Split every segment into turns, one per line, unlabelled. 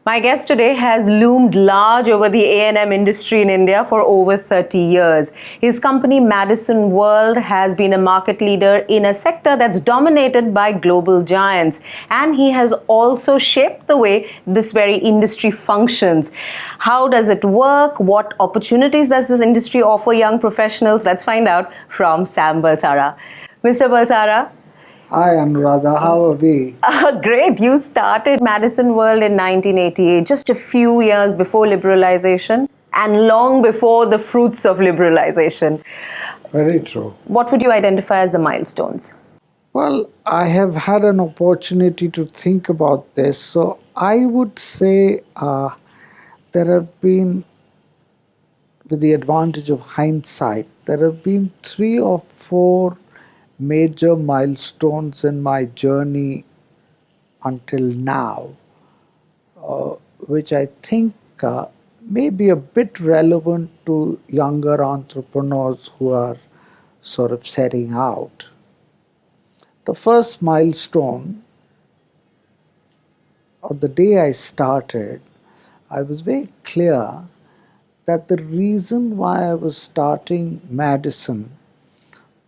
My guest today has loomed large over the A&M industry in India for over 30 years. His company, Madison World, has been a market leader in a sector that's dominated by global giants. And he has also shaped the way this very industry functions. How does it work? What opportunities does this industry offer young professionals? Let's find out from Sam Balsara. Mr. Balsara.
Hi Anuradha, how are we?
Great. You started Madison World in 1988, just a few years before liberalization and long before the fruits of liberalization.
Very true.
What would you identify as the milestones?
Well, I have had an opportunity to think about this. So I would say there have been, with the advantage of hindsight, there have been 3 or 4 major milestones in my journey until now, which I think may be a bit relevant to younger entrepreneurs who are sort of setting out. The first milestone, on the day I started, I was very clear that the reason why I was starting Madison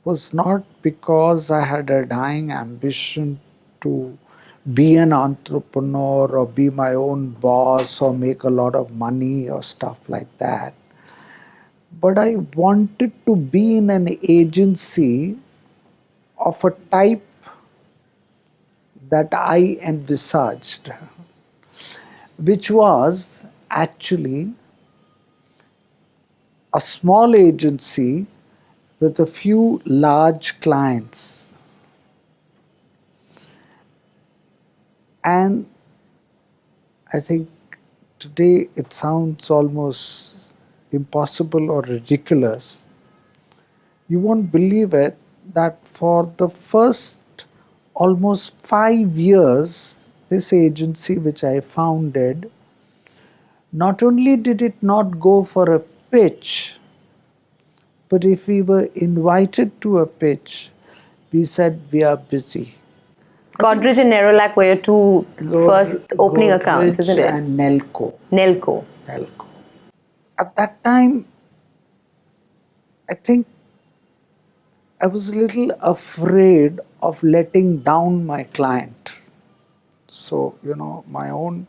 was not because I had a dying ambition to be an entrepreneur or be my own boss or make a lot of money or stuff like that. But I wanted to be in an agency of a type that I envisaged, which was actually a small agency with a few large clients. And I think today it sounds almost impossible or ridiculous. You won't believe it that for the first almost 5 years, this agency which I founded, not only did it not go for a pitch, but if we were invited to a pitch, we said we are busy.
Godrej and Nerolac were your two first opening accounts, isn't it?
And Nelco.
Nelco.
At that time, I think I was a little afraid of letting down my client. So, my own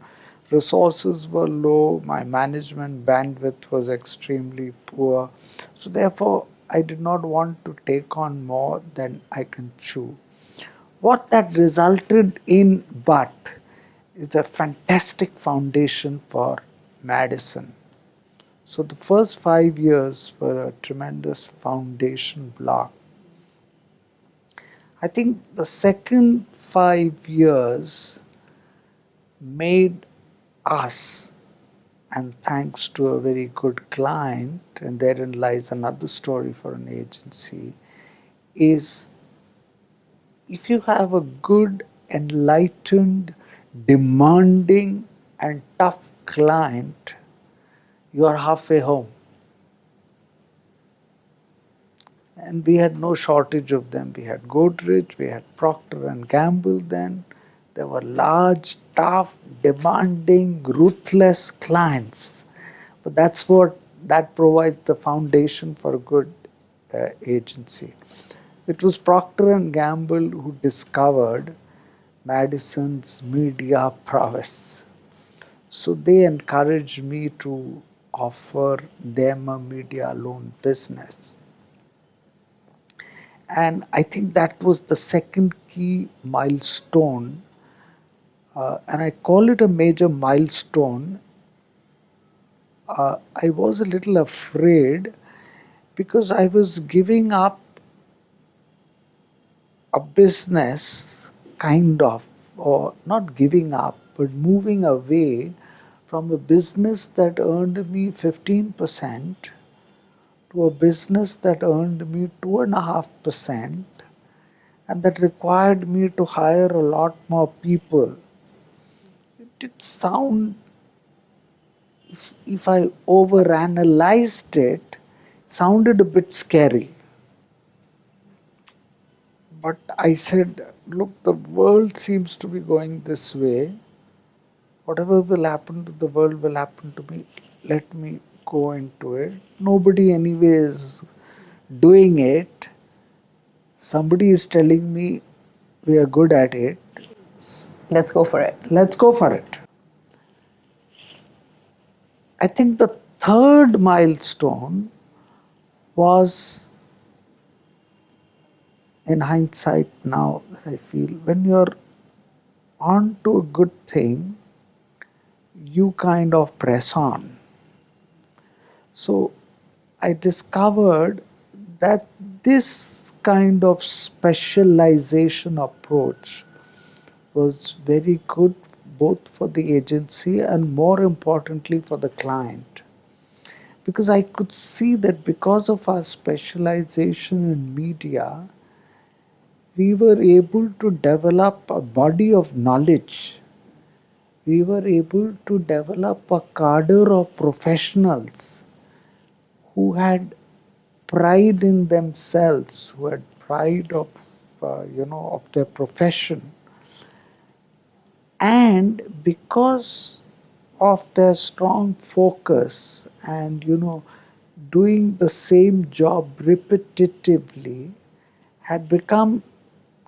resources were low, my management bandwidth was extremely poor. So, therefore, I did not want to take on more than I can chew. What that resulted in, but, is a fantastic foundation for Madison. So, the first 5 years were a tremendous foundation block. I think the second 5 years made us, and thanks to a very good client, and therein lies another story for an agency, is if you have a good, enlightened, demanding and tough client, you are halfway home. And we had no shortage of them. We had Godrej, we had Procter and Gamble then. There were large, tough, demanding, ruthless clients. But that provides the foundation for a good agency. It was Procter and Gamble who discovered Madison's media prowess. So they encouraged me to offer them a media loan business. And I think that was the second key milestone, and I call it a major milestone. I was a little afraid because I was giving up a business, kind of, or not giving up, but moving away from a business that earned me 15% to a business that earned me 2.5%, and that required me to hire a lot more people. It did sound, if I overanalyzed it, sounded a bit scary. But I said, look, the world seems to be going this way. Whatever will happen to the world will happen to me. Let me go into it. Nobody anyway is doing it. Somebody is telling me we are good at it.
Let's go for it.
Let's go for it. I think the third milestone was, in hindsight now, that I feel when you're on to a good thing, you kind of press on. So I discovered that this kind of specialization approach was very good both for the agency and more importantly for the client. Because I could see that because of our specialization in media, we were able to develop a body of knowledge. We were able to develop a cadre of professionals who had pride in themselves, who had pride of of their profession, and because of their strong focus and doing the same job repetitively, had become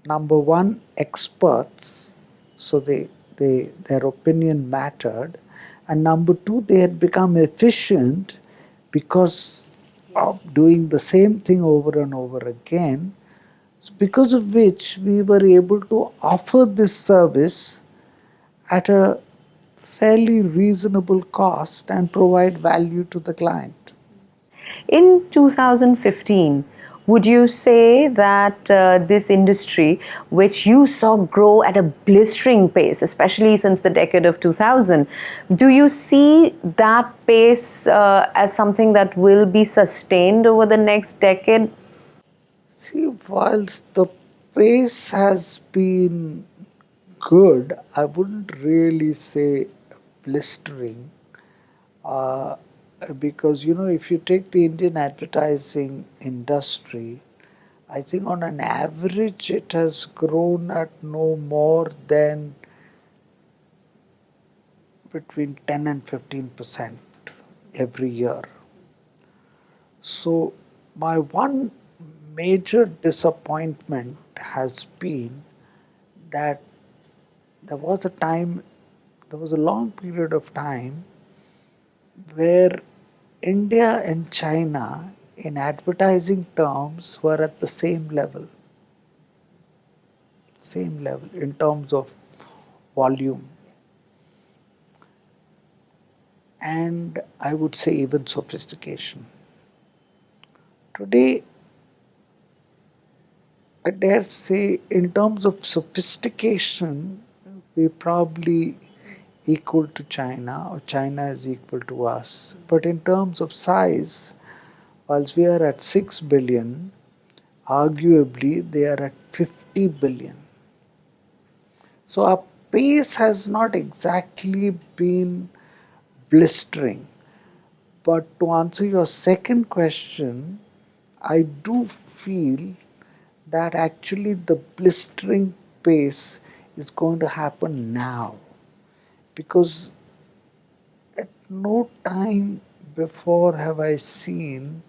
number one experts, so their opinion mattered, and number two, they had become efficient because of doing the same thing over and over again, because of which we were able to offer this service at a fairly reasonable cost and provide value to the client.
In 2015, would you say that this industry, which you saw grow at a blistering pace, especially since the decade of 2000, do you see that pace as something that will be sustained over the next decade?
See, whilst the pace has been good, I wouldn't really say blistering. Uh, because if you take the Indian advertising industry, I think on an average it has grown at no more than between 10 and 15% every year. So, my one major disappointment has been that there was a time, there was a long period of time where India and China, in advertising terms, were at the same level in terms of volume, and I would say even sophistication. Today, I dare say, in terms of sophistication, we probably equal to China, or China is equal to us. But in terms of size, whilst we are at 6 billion, arguably they are at 50 billion. So our pace has not exactly been blistering. But to answer your second question, I do feel that actually the blistering pace is going to happen now, because at no time before have I seen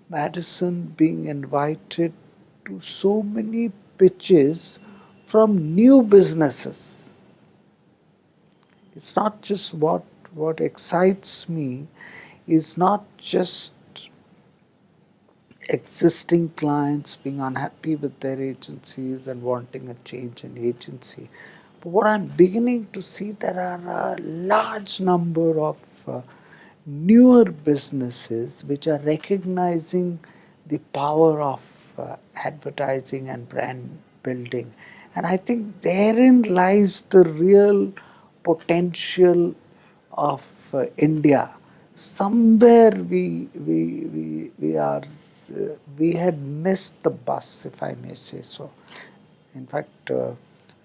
Madison being invited to so many pitches from new businesses. It's not just what excites me is not just existing clients being unhappy with their agencies and wanting a change in agency. But what I'm beginning to see, there are a large number of newer businesses which are recognizing the power of advertising and brand building. And I think therein lies the real potential of India. Somewhere we had missed the bus, if I may say so. In fact,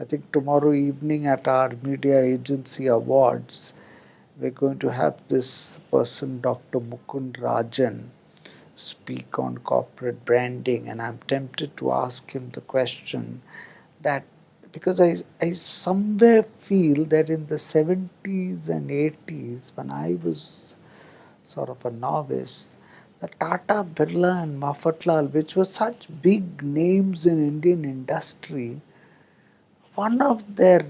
I think tomorrow evening at our media agency awards, we're going to have this person, Dr. Mukund Rajan, speak on corporate branding, and I'm tempted to ask him the question that because I somewhere feel that in the 70s and 80s, when I was sort of a novice, the Tata, Birla and Mafatlal, which were such big names in Indian industry, one of their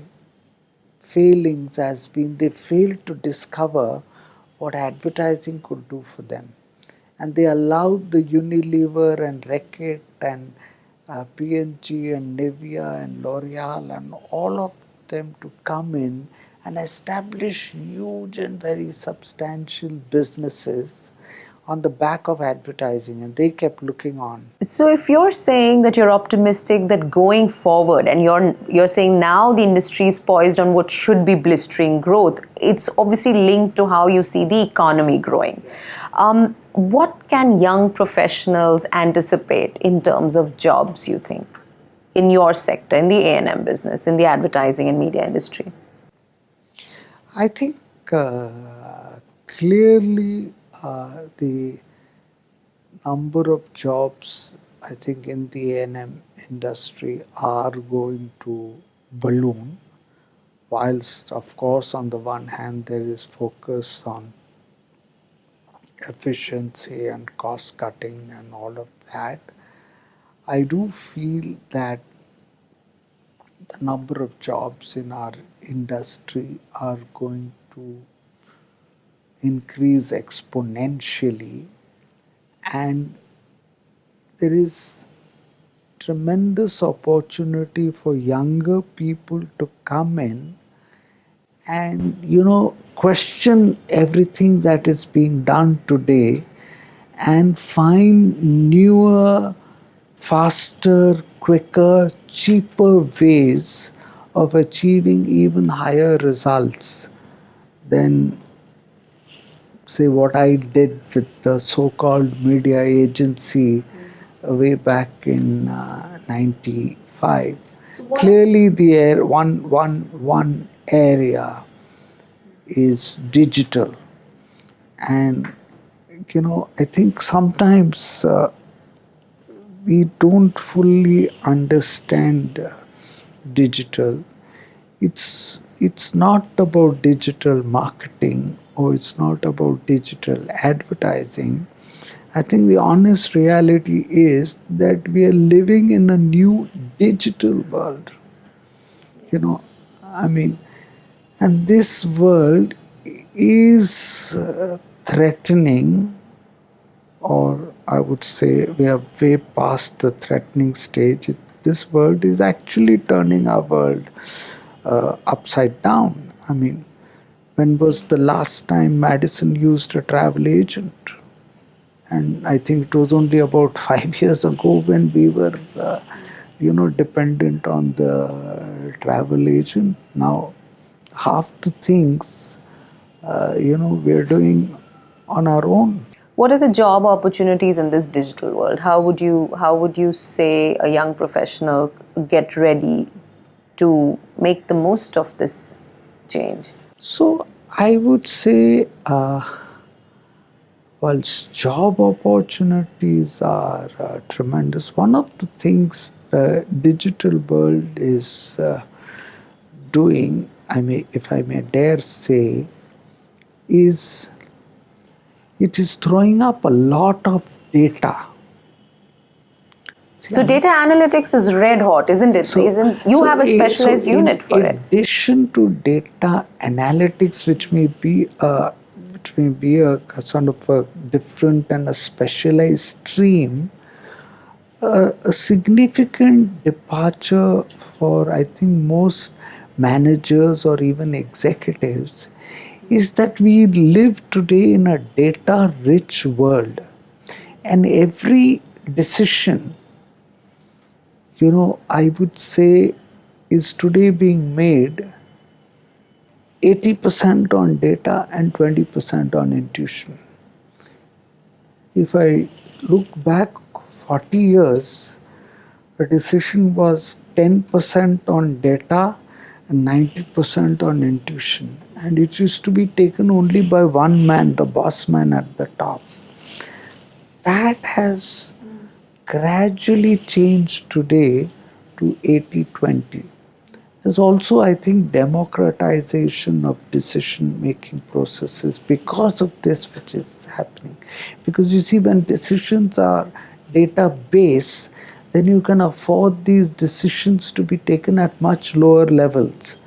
failings has been they failed to discover what advertising could do for them. And they allowed the Unilever and Reckitt and P&G and Nivea and L'Oreal and all of them to come in and establish huge and very substantial businesses on the back of advertising, and they kept looking on.
So if you're saying that you're optimistic that going forward, and you're saying now the industry is poised on what should be blistering growth, it's obviously linked to how you see the economy growing. What can young professionals anticipate in terms of jobs, you think, in your sector, in the A&M business, in the advertising and media industry?
I think clearly the number of jobs, I think, in the A&M industry are going to balloon, whilst of course on the one hand there is focus on efficiency and cost cutting and all of that. I do feel that the number of jobs in our industry are going to increase exponentially, and there is tremendous opportunity for younger people to come in and question everything that is being done today and find newer, faster, quicker, cheaper ways of achieving even higher results than, say, what I did with the so-called media agency way back in 95. Clearly, one area is digital, and I think sometimes we don't fully understand digital. It's not about digital marketing, or it's not about digital advertising. I think the honest reality is that we are living in a new digital world. I mean, and this world is threatening, or I would say we are way past the threatening stage. This world is actually turning our world upside down. I mean, when was the last time Madison used a travel agent? And I think it was only about 5 years ago when we were, dependent on the travel agent. Now, half the things, we're doing on our own.
What are the job opportunities in this digital world? How would you say a young professional get ready to make the most of this change?
So I would say, whilst job opportunities are tremendous, one of the things the digital world is doing, if I may dare say, is it is throwing up a lot of data.
So data analytics is red hot, isn't it? You have a specialized unit for it.
In addition to data analytics, which may be a sort of a different and a specialized stream, a significant departure for, I think, most managers or even executives is that we live today in a data-rich world, and every decision, I would say, is today being made 80% on data and 20% on intuition. If I look back 40 years, the decision was 10% on data and 90% on intuition. And it used to be taken only by one man, the boss man at the top. That has gradually changed today to 80-20. There's also, I think, democratization of decision-making processes because of this, which is happening. Because you see, when decisions are data-based, then you can afford these decisions to be taken at much lower levels.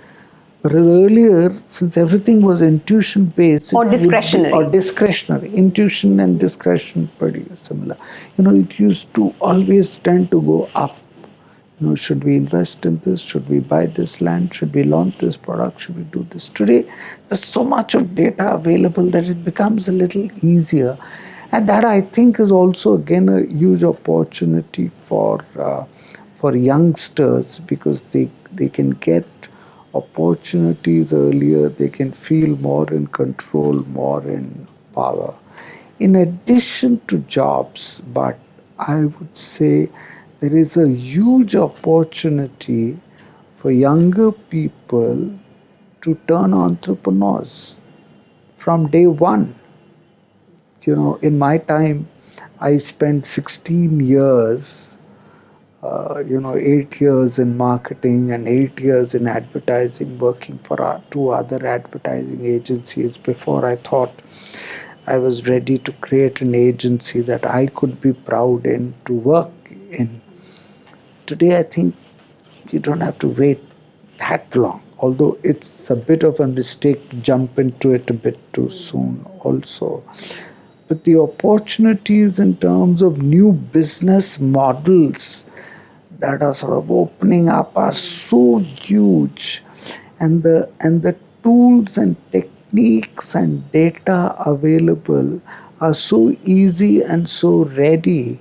Whereas earlier, since everything was intuition-based,
Or discretionary.
or discretionary, intuition and discretion pretty similar. It used to always tend to go up. Should we invest in this? Should we buy this land? Should we launch this product? Should we do this? Today, there's so much of data available that it becomes a little easier. And that, I think, is also, again, a huge opportunity for youngsters, because they can get opportunities earlier, they can feel more in control, more in power. In addition to jobs, but I would say there is a huge opportunity for younger people to turn entrepreneurs from day one. In my time, I spent 16 years 8 years in marketing and 8 years in advertising, working for 2 other advertising agencies before I thought I was ready to create an agency that I could be proud in to work in. Today, I think you don't have to wait that long, although it's a bit of a mistake to jump into it a bit too soon also. But the opportunities in terms of new business models that are sort of opening up are so huge, and the tools and techniques and data available are so easy and so ready.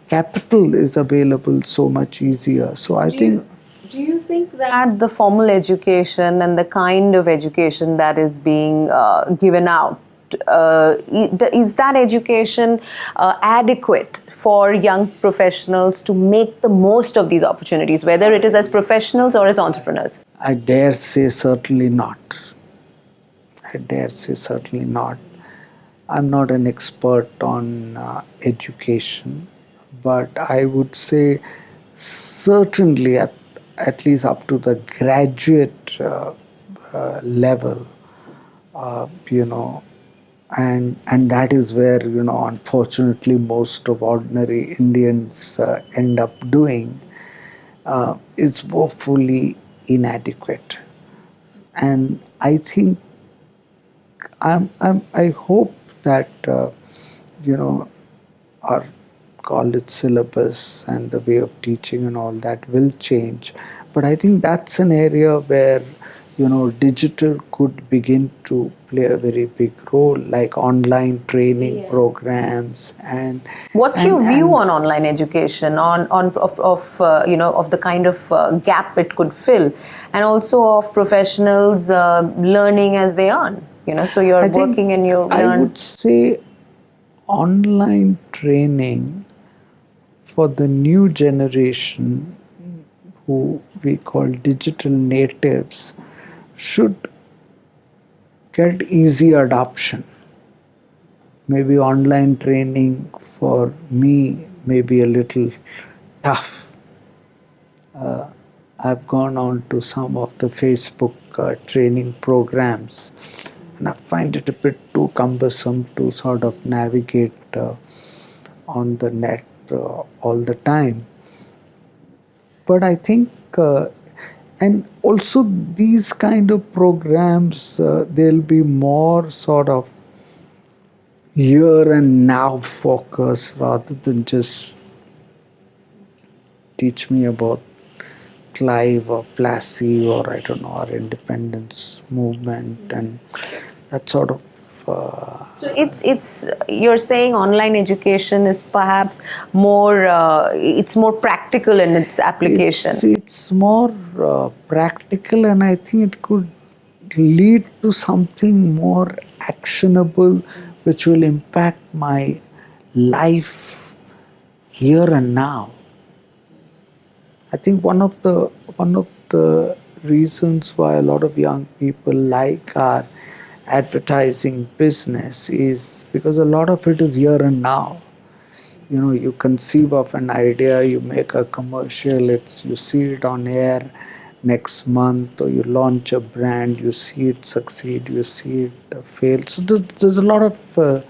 Capital is available so much easier. So I think.
Do you think that the formal education and the kind of education that is being given out, is that education adequate for young professionals to make the most of these opportunities, whether it is as professionals or as entrepreneurs?
I dare say certainly not. I'm not an expert on education, but I would say certainly at least up to the graduate level, and that is where, unfortunately, most of ordinary Indians end up doing, is woefully inadequate. And I think I hope that our college syllabus and the way of teaching and all that will change. But I think that's an area where digital could begin to play a very big role, like online training programs. And
what's your view on online education, of the kind of gap it could fill, and also of professionals learning as they earn? So you're working and you learn.
I would say online training for the new generation, who we call digital natives, should get easy adoption. Maybe online training for me may be a little tough. I've gone on to some of the Facebook training programs, and I find it a bit too cumbersome to sort of navigate on the net all the time. But I think, and also these kind of programs, they'll be more sort of here and now focus, rather than just teach me about Clive or Plassey or I don't know, our independence movement and that sort of.
So it's you're saying online education is perhaps more it's more practical in its application.
It's more practical, and I think it could lead to something more actionable, which will impact my life here and now. I think one of the reasons why a lot of young people like our advertising business is because a lot of it is here and now. You conceive of an idea, you make a commercial, you see it on air, next month, or you launch a brand, you see it succeed, you see it fail. So there's a lot of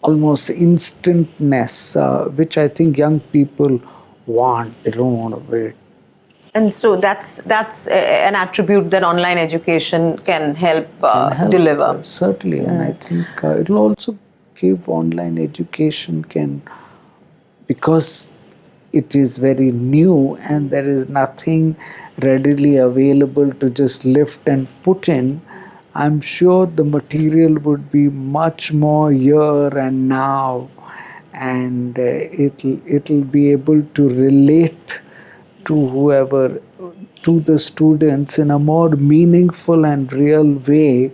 almost instantness, which I think young people want. They don't want to wait.
And so an attribute that online education can help
Can help,
deliver.
certainly, and I think it'll also give online education can, because it is very new and there is nothing readily available to just lift and put in. I'm sure the material would be much more here and now, and it'll be able to relate to whoever, to the students in a more meaningful and real way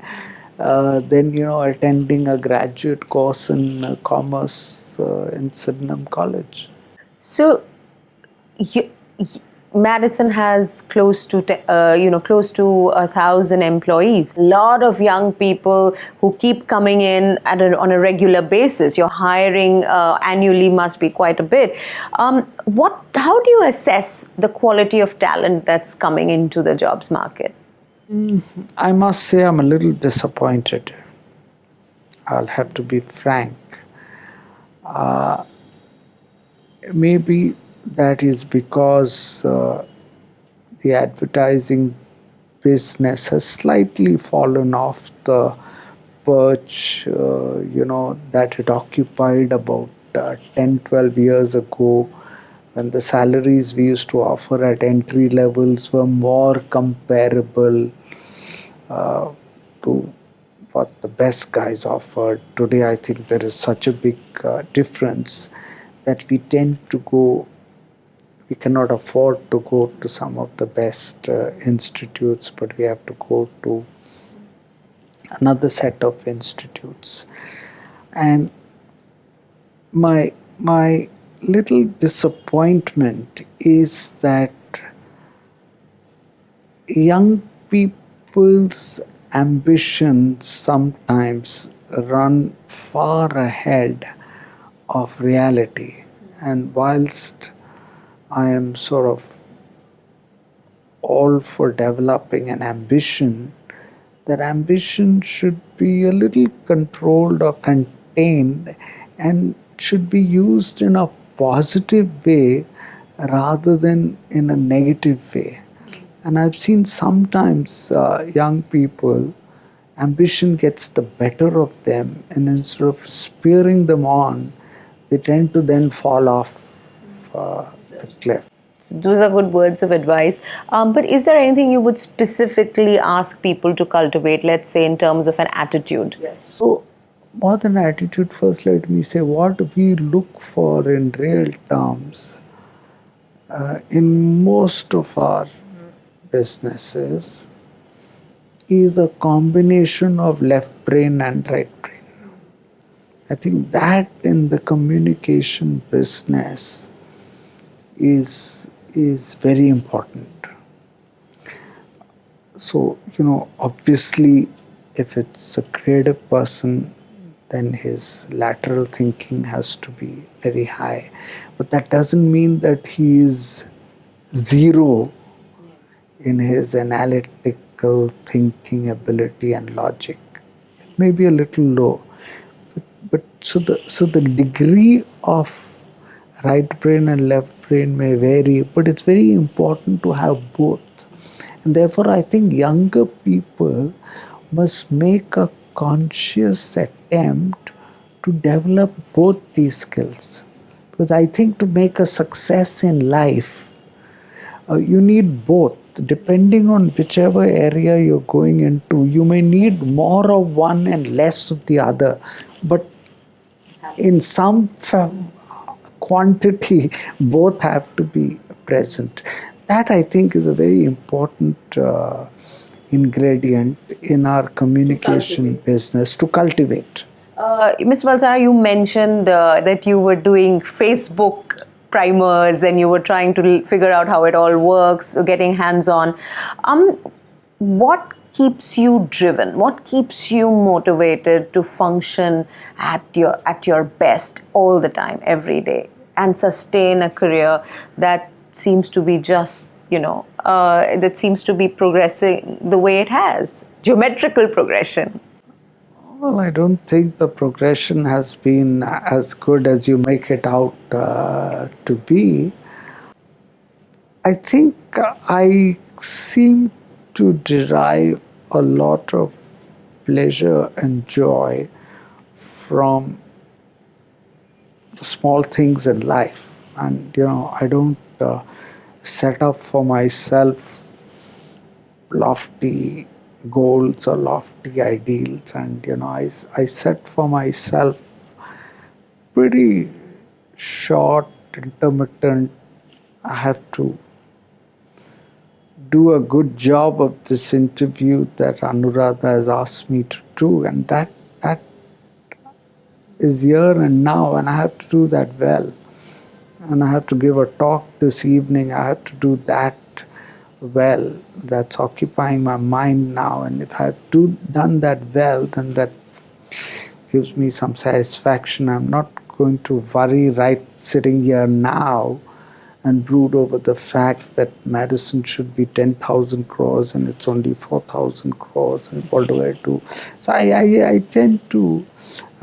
than attending a graduate course in commerce in Sydenham College.
So, you, Madison has close to 1,000 employees. A lot of young people who keep coming in on a regular basis. Your hiring annually must be quite a bit. How do you assess the quality of talent that's coming into the jobs market?
I must say I'm a little disappointed. I'll have to be frank. Maybe that is because the advertising business has slightly fallen off the perch, that it occupied about 10, 12 years ago, when the salaries we used to offer at entry levels were more comparable to what the best guys offered. Today, I think there is such a big difference that we cannot afford to go to some of the best institutes, but we have to go to another set of institutes. And my little disappointment is that young people's ambitions sometimes run far ahead of reality. And whilst I am sort of all for developing an ambition, that ambition should be a little controlled or contained and should be used in a positive way rather than in a negative way. And I've seen sometimes young people, ambition gets the better of them, and instead of spurring them on, they tend to then fall off the cliff.
So those are good words of advice. But is there anything you would specifically ask people to cultivate, let's say, in terms of an attitude?
Yes. So, more than attitude, first let me say what we look for in real terms in most of our businesses is a combination of left brain and right brain. I think that in the communication business is very important. So, obviously, if it's a creative person, then his lateral thinking has to be very high. But that doesn't mean that he is zero in his analytical thinking ability and logic. It may be a little low. But so the degree of right brain and left brain may vary, but it's very important to have both. And therefore, I think younger people must make a conscious attempt to develop both these skills. Because I think to make a success in life, you need both. Depending on whichever area you're going into, you may need more of one and less of the other. But in some quantity, both have to be present. That, I think, is a very important ingredient in our communication business to cultivate.
Mr. Balsara, you mentioned that you were doing Facebook primers and you were trying to figure out how it all works, getting hands-on. What keeps you driven? What keeps you motivated to function at your best all the time, every day, and sustain a career that seems to be just that seems to be progressing the way it has? Geometrical progression.
Well, I don't think the progression has been as good as you make it out to be. I think I seem to derive a lot of pleasure and joy from the small things in life. And, I don't set up for myself lofty goals or lofty ideals. And, I set for myself pretty short, intermittent. I have to do a good job of this interview that Anuradha has asked me to do, and that is here and now, and I have to do that well. And I have to give a talk this evening. I have to do that well. That's occupying my mind now, and if I have done that well, then that gives me some satisfaction. I'm not going to worry right sitting here now and brood over the fact that Madison should be 10,000 crores and it's only 4,000 crores, and what do I do? So I tend to,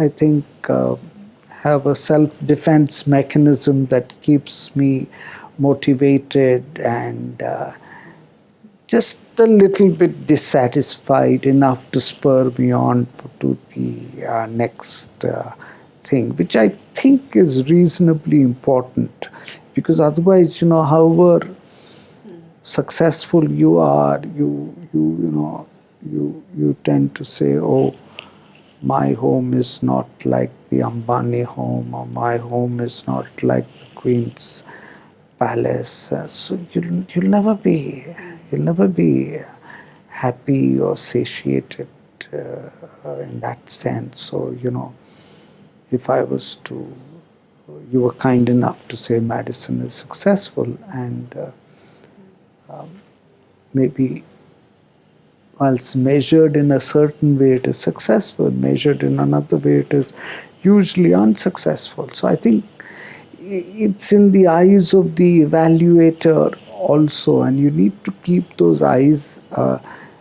I think, have a self-defense mechanism that keeps me motivated and just a little bit dissatisfied enough to spur me on to the next thing, which I think is reasonably important, because otherwise, however successful you are, you tend to say, oh, my home is not like the Ambani home, or my home is not like the Queen's palace. So you'll never be happy or satiated in that sense. So if I was to, you were kind enough to say Madison is successful, and maybe whilst measured in a certain way it is successful, measured in another way it is usually unsuccessful. So I think it's in the eyes of the evaluator also, and you need to keep those eyes or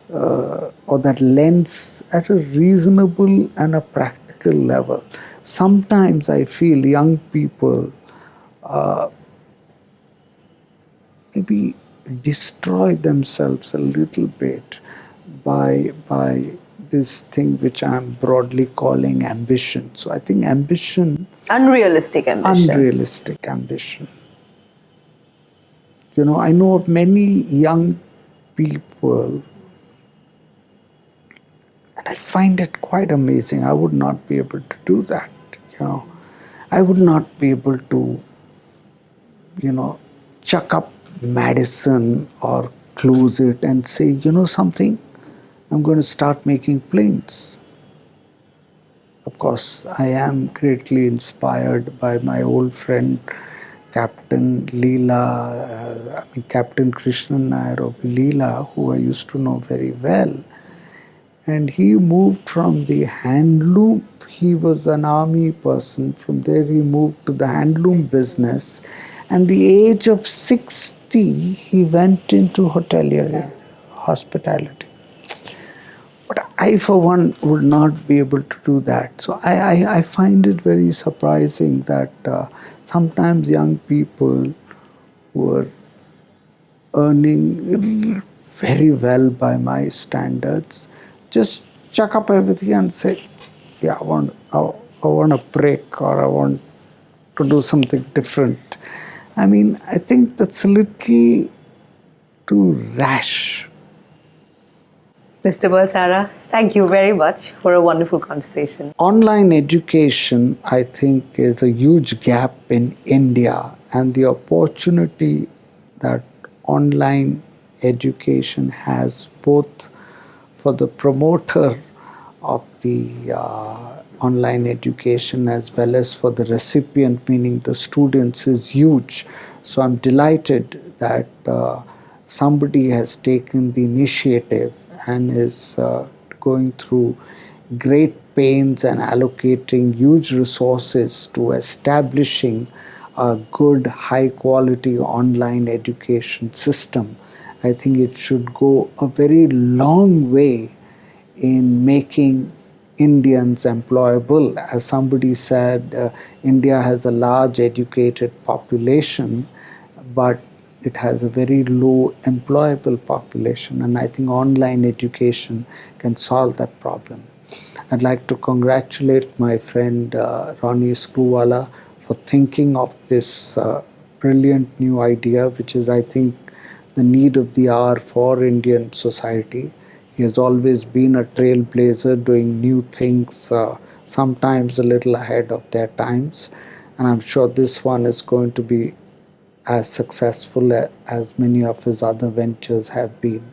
that lens at a reasonable and a practical level. Sometimes I feel young people maybe destroy themselves a little bit by this thing which I'm broadly calling ambition. So I think
Unrealistic
ambition. I know of many young people, and I find it quite amazing. I would not be able to do that. I would not be able to, chuck up Madison or close it and say, something, I'm going to start making planes. Of course, I am greatly inspired by my old friend Captain Captain Krishnan Nair of Leela, who I used to know very well. And he moved from the handloom, he was an army person, from there he moved to the handloom business. And the age of 60, he went into hospitality. But I, for one, would not be able to do that. So I find it very surprising that sometimes young people who are earning very well by my standards just chuck up everything and say, yeah, I want a break, or I want to do something different. I think that's a little too rash.
Mr. Balsara, thank you very much for a wonderful conversation.
Online education, I think, is a huge gap in India, and the opportunity that online education has, both for the promoter of the online education as well as for the recipient, meaning the students, is huge. So I'm delighted that somebody has taken the initiative and is going through great pains and allocating huge resources to establishing a good, high quality online education system, I think it should go a very long way in making Indians employable. As somebody said, India has a large educated population, but it has a very low employable population, and I think online education can solve that problem. I'd like to congratulate my friend Ronnie Screwwala for thinking of this brilliant new idea, which is, I think, the need of the hour for Indian society. He has always been a trailblazer, doing new things, sometimes a little ahead of their times. And I'm sure this one is going to be as successful as many of his other ventures have been.